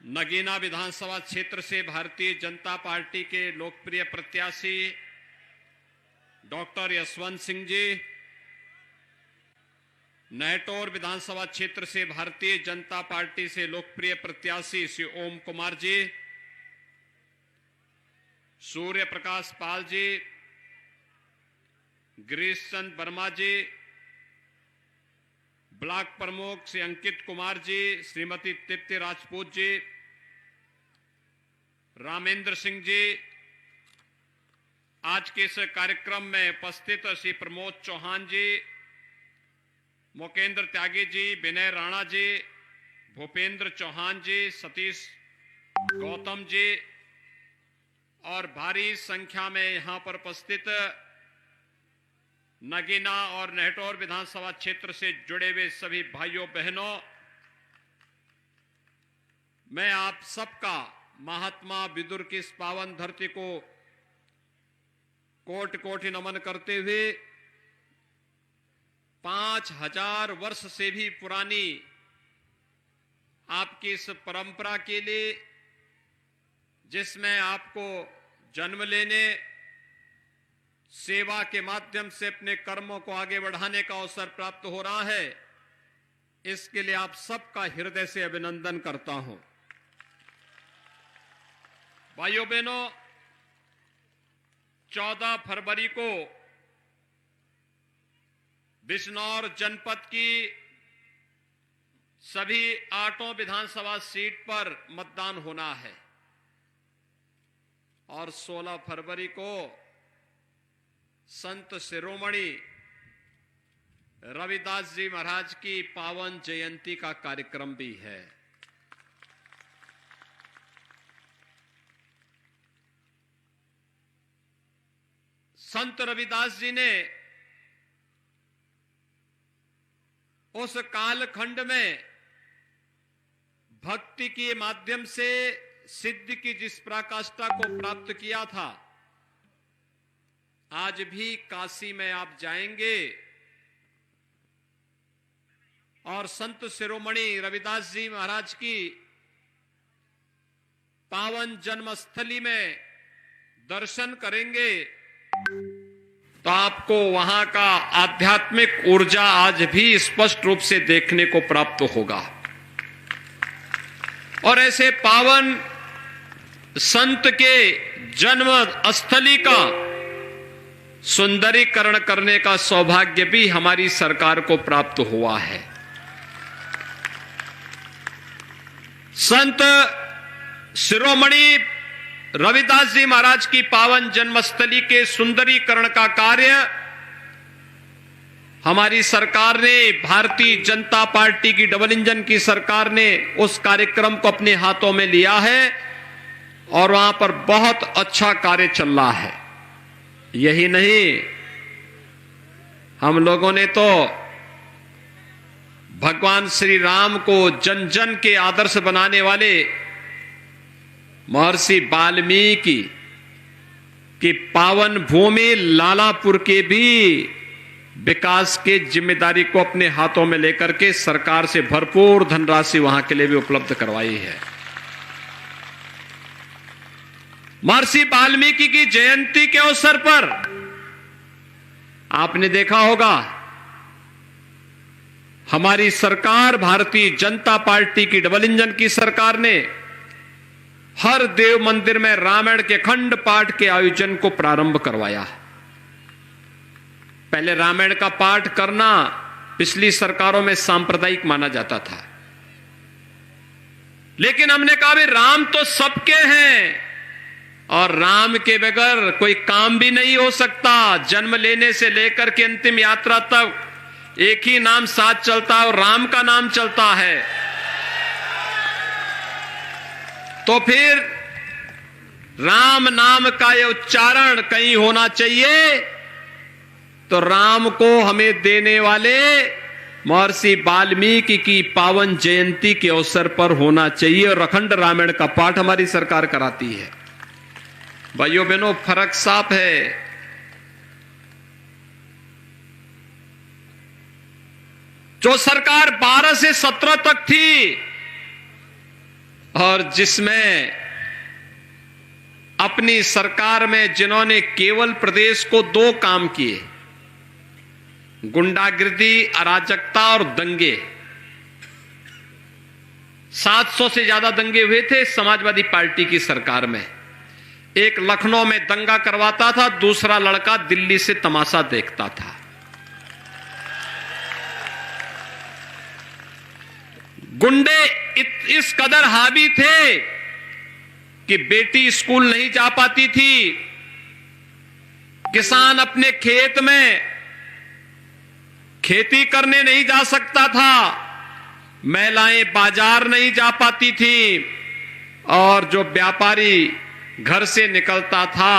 नगीना विधानसभा क्षेत्र से भारतीय जनता पार्टी के लोकप्रिय प्रत्याशी डॉक्टर यशवंत सिंह जी, नहटौर विधानसभा क्षेत्र से भारतीय जनता पार्टी से लोकप्रिय प्रत्याशी श्री ओम कुमार जी, सूर्य प्रकाश पाल जी, गिरीश चंद वर्मा जी, ब्लॉक प्रमुख श्री अंकित कुमार जी, श्रीमती तृप्ति राजपूत जी, रामेंद्र सिंह जी, आज के इस कार्यक्रम में उपस्थित श्री प्रमोद चौहान जी, मुकेंद्र त्यागी जी, विनय राणा जी, भूपेंद्र चौहान जी, सतीश गौतम जी और भारी संख्या में यहां पर उपस्थित नगीना और नहटौर विधानसभा क्षेत्र से जुड़े हुए सभी भाइयों बहनों, मैं आप सबका महात्मा विदुर की इस पावन धरती को कोटि कोटि नमन करते हुए 5000 वर्ष से भी पुरानी आपकी इस परंपरा के लिए, जिसमें आपको जन्म लेने, सेवा के माध्यम से अपने कर्मों को आगे बढ़ाने का अवसर प्राप्त हो रहा है, इसके लिए आप सबका हृदय से अभिनंदन करता हूं। भाइयों बहनों, 14 फरवरी को बिजनौर जनपद की सभी 8 विधानसभा सीट पर मतदान होना है और 16 फरवरी को संत शिरोमणि रविदास जी महाराज की पावन जयंती का कार्यक्रम भी है। संत रविदास जी ने उस कालखंड में भक्ति के माध्यम से सिद्धि की जिस पराकाष्ठा को प्राप्त किया था, आज भी काशी में आप जाएंगे और संत शिरोमणि रविदास जी महाराज की पावन जन्मस्थली में दर्शन करेंगे तो आपको वहां का आध्यात्मिक ऊर्जा आज भी स्पष्ट रूप से देखने को प्राप्त होगा। और ऐसे पावन संत के जन्म स्थली का सुंदरीकरण करने का सौभाग्य भी हमारी सरकार को प्राप्त हुआ है। संत शिरोमणि रविदास जी महाराज की पावन जन्मस्थली के सुंदरीकरण का कार्य हमारी सरकार ने, भारतीय जनता पार्टी की डबल इंजन की सरकार ने उस कार्यक्रम को अपने हाथों में लिया है और वहां पर बहुत अच्छा कार्य चल रहा है। यही नहीं, हम लोगों ने तो भगवान श्री राम को जन जन के आदर्श बनाने वाले महर्षि वाल्मीकि की पावन भूमि लालापुर के भी विकास के जिम्मेदारी को अपने हाथों में लेकर के सरकार से भरपूर धनराशि वहां के लिए भी उपलब्ध करवाई है। महर्षि वाल्मीकि की जयंती के अवसर पर आपने देखा होगा, हमारी सरकार, भारतीय जनता पार्टी की डबल इंजन की सरकार ने हर देव मंदिर में रामायण के खंड पाठ के आयोजन को प्रारंभ करवाया। पहले रामायण का पाठ करना पिछली सरकारों में सांप्रदायिक माना जाता था, लेकिन हमने कहा भी राम तो सबके हैं और राम के बगैर कोई काम भी नहीं हो सकता। जन्म लेने से लेकर के अंतिम यात्रा तक एक ही नाम साथ चलता है और राम का नाम चलता है। तो फिर राम नाम का ये उच्चारण कहीं होना चाहिए, तो राम को हमें देने वाले महर्षि वाल्मीकि की पावन जयंती के अवसर पर होना चाहिए और अखंड रामायण का पाठ हमारी सरकार कराती है। भाइयों बहनों, फर्क साफ है। जो सरकार 12 से 17 तक थी, और जिसमें अपनी सरकार में जिन्होंने केवल प्रदेश को 2 काम किए, गुंडागिर्दी, अराजकता और दंगे। 700 से ज्यादा दंगे हुए थे समाजवादी पार्टी की सरकार में। एक लखनऊ में दंगा करवाता था, दूसरा लड़का दिल्ली से तमाशा देखता था। गुंडे इस कदर हावी थे कि बेटी स्कूल नहीं जा पाती थी, किसान अपने खेत में खेती करने नहीं जा सकता था, महिलाएं बाजार नहीं जा पाती थी, और जो व्यापारी घर से निकलता था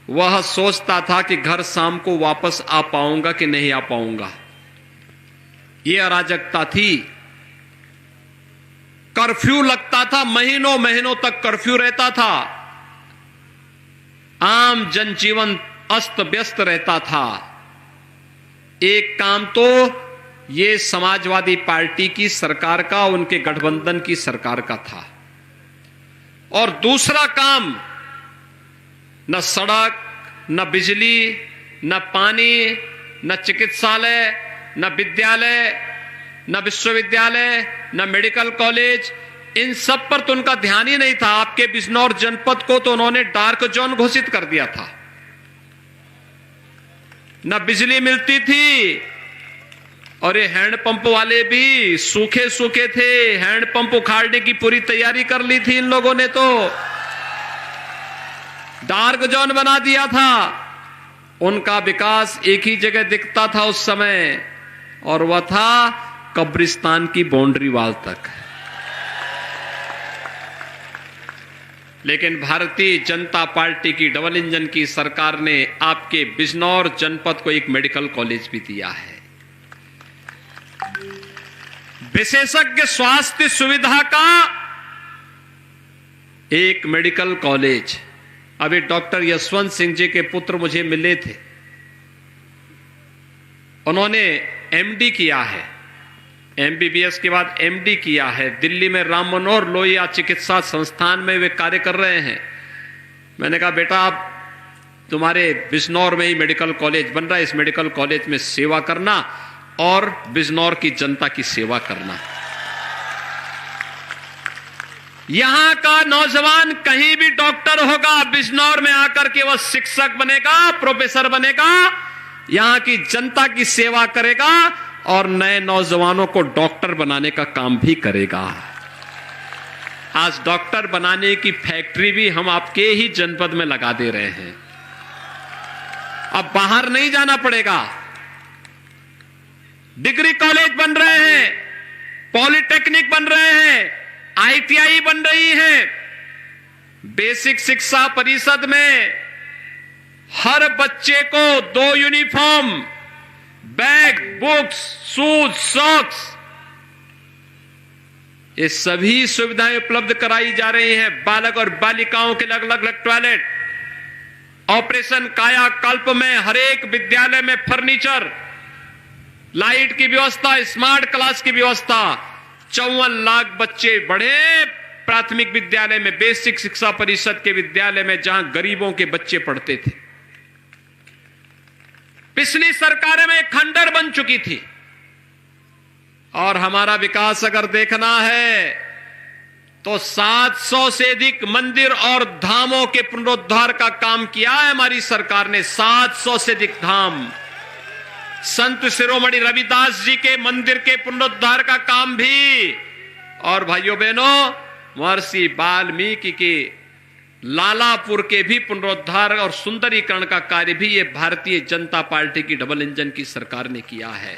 वह सोचता था कि घर शाम को वापस आ पाऊंगा कि नहीं आ पाऊंगा। यह अराजकता थी। कर्फ्यू लगता था, महीनों महीनों तक कर्फ्यू रहता था, आम जनजीवन अस्त व्यस्त रहता था। एक काम तो ये समाजवादी पार्टी की सरकार का, उनके गठबंधन की सरकार का था, और दूसरा काम न सड़क, न बिजली, न पानी, न चिकित्सालय, न विद्यालय, न विश्वविद्यालय, न मेडिकल कॉलेज, इन सब पर तो उनका ध्यान ही नहीं था। आपके बिजनौर जनपद को तो उन्होंने डार्क जोन घोषित कर दिया था। न बिजली मिलती थी, और ये हैंडपंप वाले भी सूखे सूखे थे। हैंडपंप उखाड़ने की पूरी तैयारी कर ली थी इन लोगों ने, तो डार्क जोन बना दिया था। उनका विकास एक ही जगह दिखता था उस समय, और वह था कब्रिस्तान की बाउंड्री वाल तक। लेकिन भारतीय जनता पार्टी की डबल इंजन की सरकार ने आपके बिजनौर जनपद को एक मेडिकल कॉलेज भी दिया है। विशेषज्ञ स्वास्थ्य सुविधा का एक मेडिकल कॉलेज। अभी डॉक्टर यशवंत सिंह जी के पुत्र मुझे मिले थे, उन्होंने एमडी किया है, एमबीबीएस के बाद एमडी किया है। दिल्ली में राम मनोहर लोहिया चिकित्सा संस्थान में वे कार्य कर रहे हैं। मैंने कहा बेटा, आप तुम्हारे बिजनौर में ही मेडिकल कॉलेज बन रहा है, इस मेडिकल कॉलेज में सेवा करना और बिजनौर की जनता की सेवा करना। यहां का नौजवान कहीं भी डॉक्टर होगा, बिजनौर में आकर के वह शिक्षक बनेगा, प्रोफेसर बनेगा, यहां की जनता की सेवा करेगा और नए नौजवानों को डॉक्टर बनाने का काम भी करेगा। आज डॉक्टर बनाने की फैक्ट्री भी हम आपके ही जनपद में लगा दे रहे हैं। अब बाहर नहीं जाना पड़ेगा। डिग्री कॉलेज बन रहे हैं, पॉलिटेक्निक बन रहे हैं, आईटीआई बन रही है। बेसिक शिक्षा परिषद में हर बच्चे को 2 uniform, bag, books, shoes, socks, ये सभी सुविधाएं उपलब्ध कराई जा रही हैं। बालक और बालिकाओं के अलग अलग टॉयलेट, ऑपरेशन कायाकल्प में हर एक विद्यालय में फर्नीचर, लाइट की व्यवस्था, स्मार्ट क्लास की व्यवस्था। 54 लाख बच्चे बढ़े प्राथमिक विद्यालय में, बेसिक शिक्षा परिषद के विद्यालय में, जहां गरीबों के बच्चे पढ़ते थे। पिछली सरकारें में खंडर बन चुकी थी। और हमारा विकास अगर देखना है तो 700 से अधिक मंदिर और धामों के पुनरुद्धार का काम किया है हमारी सरकार ने। 700 से अधिक धाम, संत शिरोमणि रविदास जी के मंदिर के पुनरुद्धार का काम भी, और भाइयों बहनों, महर्षि वाल्मीकि के लालापुर के भी पुनरुद्धार और सुंदरीकरण का कार्य भी ये भारतीय जनता पार्टी की डबल इंजन की सरकार ने किया है।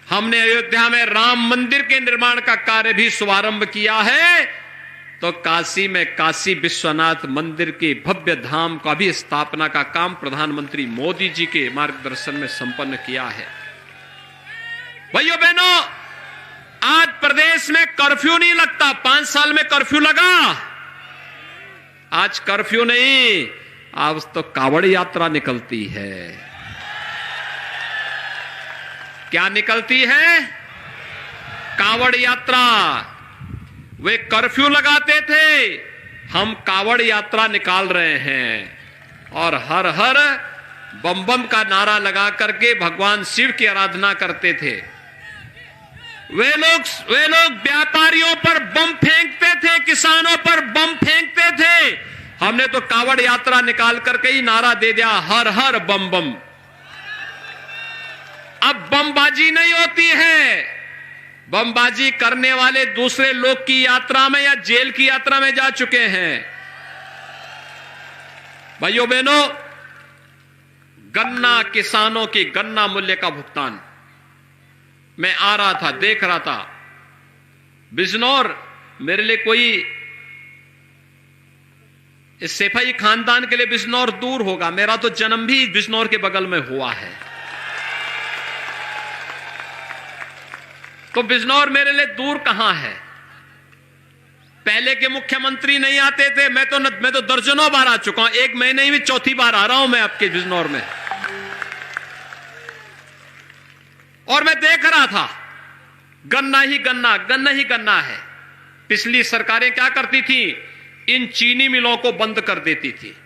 हमने अयोध्या में राम मंदिर के निर्माण का कार्य भी शुभारंभ किया है, तो काशी में काशी विश्वनाथ मंदिर के भव्य धाम का भी स्थापना का काम प्रधानमंत्री मोदी जी के मार्गदर्शन में संपन्न किया है। भाइयों बहनों, आज प्रदेश में कर्फ्यू नहीं लगता। 5 साल में कर्फ्यू लगा, आज कर्फ्यू नहीं, आज तो कावड़ यात्रा निकलती है। क्या निकलती है? कावड़ यात्रा। वे कर्फ्यू लगाते थे, हम कावड़ यात्रा निकाल रहे हैं और हर हर बम बम का नारा लगा करके भगवान शिव की आराधना करते थे। वे लोग व्यापारियों पर बम फेंकते थे, किसानों पर बम फेंकते थे। हमने तो कावड़ यात्रा निकाल करके ही नारा दे दिया, हर हर बम बम। अब बमबाजी नहीं होती है। बमबाजी करने वाले दूसरे लोग की यात्रा में या जेल की यात्रा में जा चुके हैं। भाइयों बहनों, गन्ना किसानों की गन्ना मूल्य का भुगतान, मैं आ रहा था, देख रहा था बिजनौर, मेरे लिए कोई इस सेफाई खानदान के लिए बिजनौर दूर होगा, मेरा तो जन्म भी बिजनौर के बगल में हुआ है, तो बिजनौर मेरे लिए दूर कहां है। पहले के मुख्यमंत्री नहीं आते थे, मैं तो दर्जनों बार आ चुका हूं, एक महीने में चौथी बार आ रहा हूं मैं आपके बिजनौर में। और मैं देख रहा था गन्ना ही गन्ना, गन्ना ही गन्ना है। पिछली सरकारें क्या करती थी, इन चीनी मिलों को बंद कर देती थी।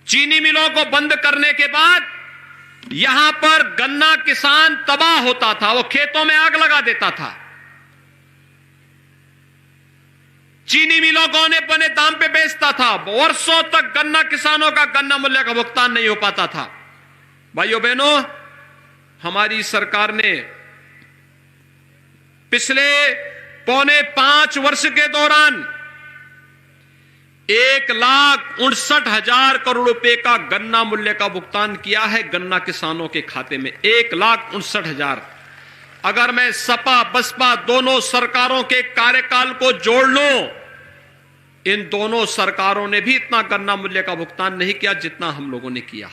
चीनी मिलों को बंद करने के बाद यहां पर गन्ना किसान तबाह होता था, वो खेतों में आग लगा देता था। चीनी मिलों को औने पौने दाम पे बेचता था, वर्षों तक गन्ना किसानों का गन्ना मूल्य का भुगतान नहीं हो पाता था। भाइयों बहनों, हमारी सरकार ने पिछले 4.5 वर्ष के दौरान 1,69,000 करोड़ रुपए का गन्ना मूल्य का भुगतान किया है गन्ना किसानों के खाते में, 1,69,000। अगर मैं सपा बसपा दोनों सरकारों के कार्यकाल को जोड़ लूं, इन दोनों सरकारों ने भी इतना गन्ना मूल्य का भुगतान नहीं किया जितना हम लोगों ने किया।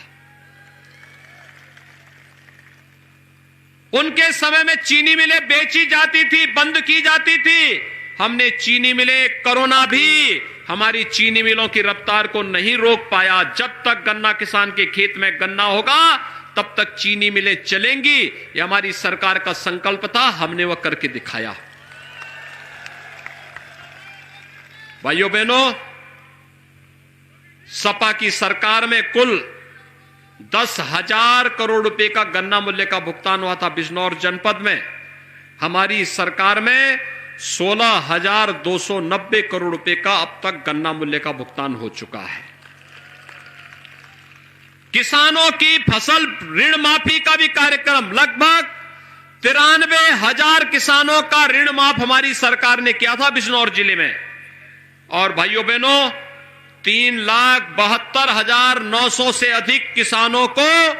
उनके समय में चीनी मिलें बेची जाती थी, बंद की जाती थी। हमने चीनी मिलें, कोरोना भी हमारी चीनी मिलों की रफ्तार को नहीं रोक पाया। जब तक गन्ना किसान के खेत में गन्ना होगा तब तक चीनी मिलें चलेंगी, ये हमारी सरकार का संकल्प था, हमने वह करके दिखाया। भाइयों बहनों, सपा की सरकार में कुल 10,000 करोड़ रुपए का गन्ना मूल्य का भुगतान हुआ था बिजनौर जनपद में। हमारी सरकार में 16,290 करोड़ रुपए का अब तक गन्ना मूल्य का भुगतान हो चुका है। किसानों की फसल ऋण माफी का भी कार्यक्रम, लगभग 93,000 किसानों का ऋण माफ हमारी सरकार ने किया था बिजनौर जिले में। और भाइयों बहनों, 3,72,900 से अधिक किसानों को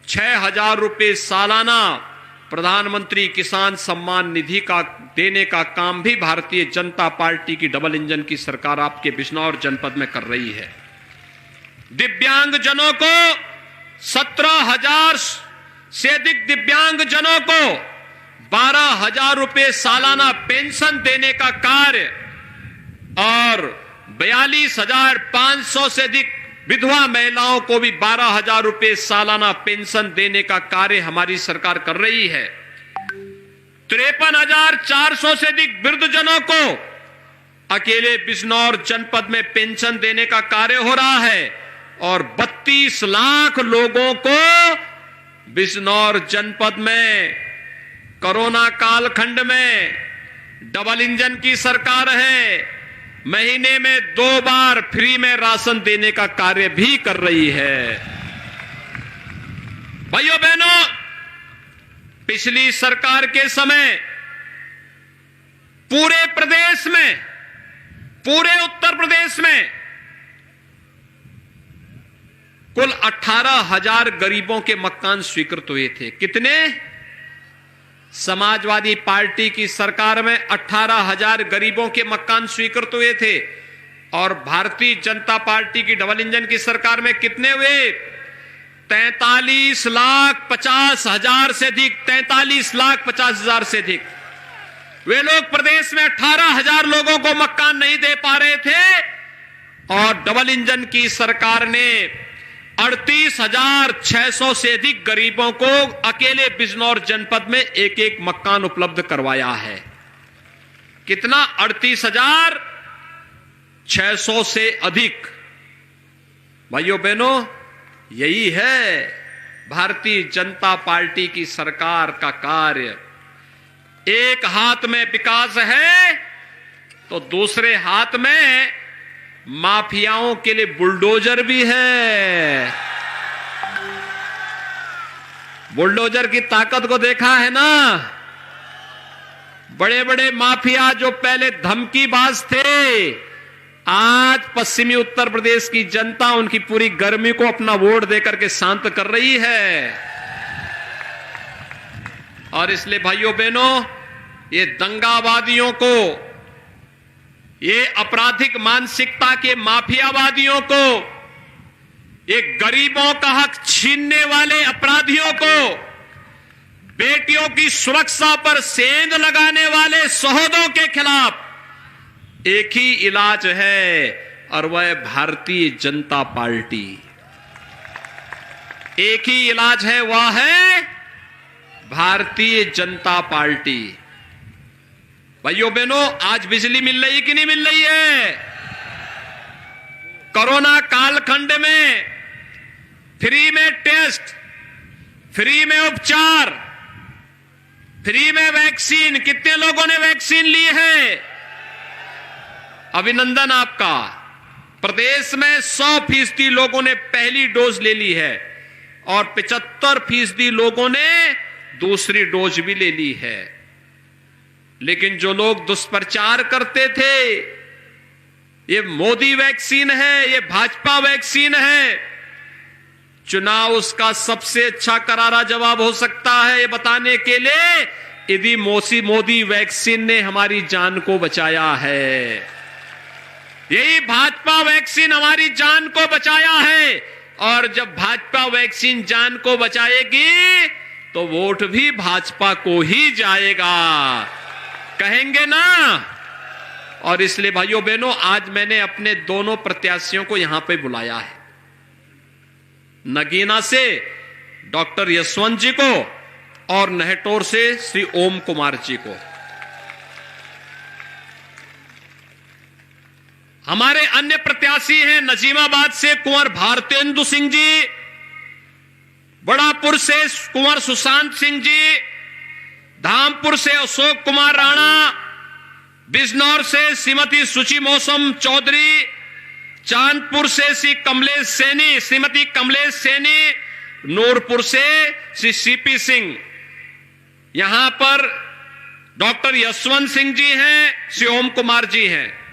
6,000 रुपए सालाना प्रधानमंत्री किसान सम्मान निधि का देने का काम भी भारतीय जनता पार्टी की डबल इंजन की सरकार आपके बिजनौर जनपद में कर रही है। दिव्यांगजनों को 17,000 से अधिक दिव्यांगजनों को 12,000 रुपए सालाना पेंशन देने का कार्य और 42,500 से अधिक विधवा महिलाओं को भी 12,000 रुपए सालाना पेंशन देने का कार्य हमारी सरकार कर रही है। 53,400 से अधिक वृद्धजनों को अकेले बिजनौर जनपद में पेंशन देने का कार्य हो रहा है और 32 लाख लोगों को बिजनौर जनपद में कोरोना कालखंड में डबल इंजन की सरकार है, महीने में 2 बार फ्री में राशन देने का कार्य भी कर रही है। भाइयों बहनों, पिछली सरकार के समय पूरे प्रदेश में, पूरे उत्तर प्रदेश में कुल 18,000 गरीबों के मकान स्वीकृत हुए थे। कितने? समाजवादी पार्टी की सरकार में 18,000 गरीबों के मकान स्वीकृत हुए थे और भारतीय जनता पार्टी की डबल इंजन की सरकार में कितने हुए? 43,50,000 से अधिक, 43,50,000 से अधिक। वे लोग प्रदेश में 18,000 लोगों को मकान नहीं दे पा रहे थे और डबल इंजन की सरकार ने 38,600 से अधिक गरीबों को अकेले बिजनौर जनपद में एक एक मकान उपलब्ध करवाया है। कितना 38,600 से अधिक। भाइयों बहनों, यही है भारतीय जनता पार्टी की सरकार का कार्य। एक हाथ में विकास है तो दूसरे हाथ में माफियाओं के लिए बुलडोजर भी है। बुलडोजर की ताकत को देखा है ना। बड़े बड़े माफिया जो पहले धमकीबाज थे, आज पश्चिमी उत्तर प्रदेश की जनता उनकी पूरी गर्मी को अपना वोट देकर के शांत कर रही है। और इसलिए भाइयों बहनों, ये दंगावादियों को, ये आपराधिक मानसिकता के माफियावादियों को, ये गरीबों का हक छीनने वाले अपराधियों को, बेटियों की सुरक्षा पर सेंध लगाने वाले सहोदों के खिलाफ एक ही इलाज है, और वह भारतीय जनता पार्टी। एक ही इलाज है, वह है भारतीय जनता पार्टी। भाइयों बहनों, आज बिजली मिल रही कि नहीं मिल रही है? कोरोना कालखंड में फ्री में टेस्ट, फ्री में उपचार, फ्री में वैक्सीन। कितने लोगों ने वैक्सीन ली है? अभिनंदन आपका। प्रदेश में 100% लोगों ने पहली डोज ले ली है और 75% लोगों ने दूसरी डोज भी ले ली है। लेकिन जो लोग दुष्प्रचार करते थे, ये मोदी वैक्सीन है, ये भाजपा वैक्सीन है, चुनाव उसका सबसे अच्छा करारा जवाब हो सकता है ये बताने के लिए, यदि मोदी वैक्सीन ने हमारी जान को बचाया है। यही भाजपा वैक्सीन हमारी जान को बचाया है। और जब भाजपा वैक्सीन जान को बचाएगी तो वोट भी भाजपा को ही जाएगा, कहेंगे ना। और इसलिए भाइयों बहनों, आज मैंने अपने दोनों प्रत्याशियों को यहां पे बुलाया है। नगीना से डॉक्टर यशवंत जी को और नहटोर से श्री ओम कुमार जी को। हमारे अन्य प्रत्याशी हैं नजीमाबाद से कुंवर भारतेंदु सिंह जी, बड़ापुर से कुंवर सुशांत सिंह जी, धामपुर से अशोक कुमार राणा, बिजनौर से श्रीमती सुची मौसम चौधरी, चांदपुर से श्रीमती कमलेश सैनी, नूरपुर से श्री सीपी सिंह। यहां पर डॉक्टर यशवंत सिंह जी हैं, श्री ओम कुमार जी हैं।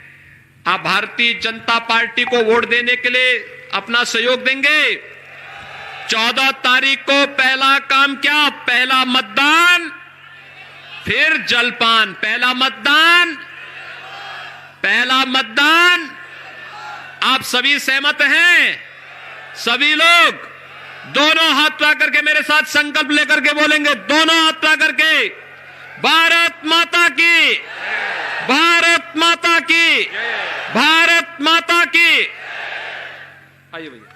आप भारतीय जनता पार्टी को वोट देने के लिए अपना सहयोग देंगे। 14 तारीख को पहला काम क्या? पहला मतदान, फिर जलपान। पहला मतदान, पहला मतदान। आप सभी सहमत हैं? सभी लोग दोनों हाथ उठा करके मेरे साथ संकल्प लेकर के बोलेंगे, दोनों हाथ उठा करके, भारत माता की, भारत माता की, भारत माता की। आइए भैया।